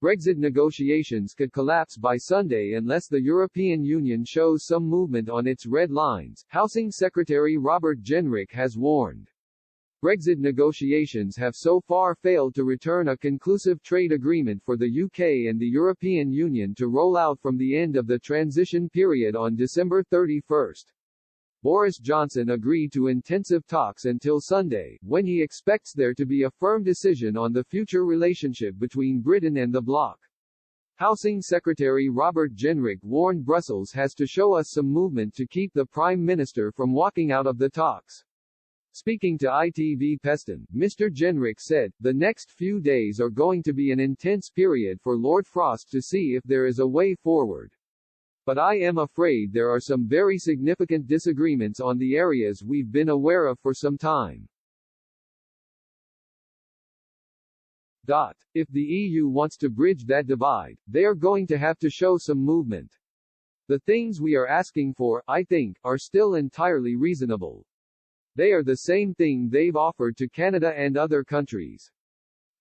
Brexit negotiations could collapse by Sunday unless the European Union shows some movement on its red lines, Housing Secretary Robert Jenrick has warned. Brexit negotiations have so far failed to return a conclusive trade agreement for the UK and the European Union to roll out from the end of the transition period on December 31. Boris Johnson agreed to intensive talks until Sunday, when he expects there to be a firm decision on the future relationship between Britain and the bloc. Housing Secretary Robert Jenrick warned Brussels has to show us some movement to keep the Prime Minister from walking out of the talks. Speaking to ITV Peston, Mr. Jenrick said, "The next few days are going to be an intense period for Lord Frost to see if there is a way forward. But I am afraid there are some very significant disagreements on the areas we've been aware of for some time." If the EU wants to bridge that divide, they are going to have to show some movement. The things we are asking for, I think, are still entirely reasonable. They are the same thing they've offered to Canada and other countries.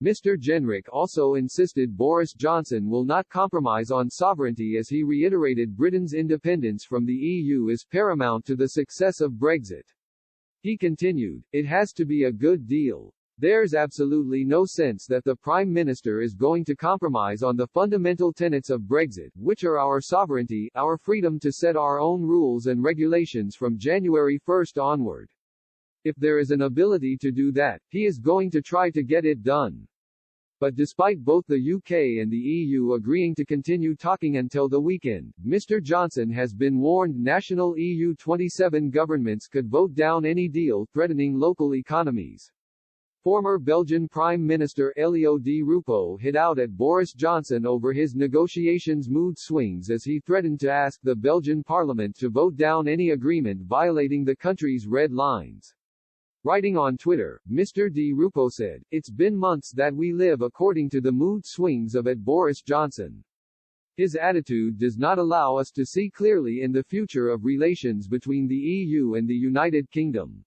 Mr. Jenrick also insisted Boris Johnson will not compromise on sovereignty as he reiterated Britain's independence from the EU is paramount to the success of Brexit. He continued, "It has to be a good deal. There's absolutely no sense that the Prime Minister is going to compromise on the fundamental tenets of Brexit, which are our sovereignty, our freedom to set our own rules and regulations from January 1 onward. If there is an ability to do that, he is going to try to get it done." But despite both the UK and the EU agreeing to continue talking until the weekend, Mr. Johnson has been warned national EU 27 governments could vote down any deal threatening local economies. Former Belgian Prime Minister Elio Di Rupo hit out at Boris Johnson over his negotiations mood swings as he threatened to ask the Belgian parliament to vote down any agreement violating the country's red lines. Writing on Twitter, Mr. Di Rupo said, "It's been months that we live according to the mood swings of Boris Johnson. His attitude does not allow us to see clearly in the future of relations between the EU and the United Kingdom."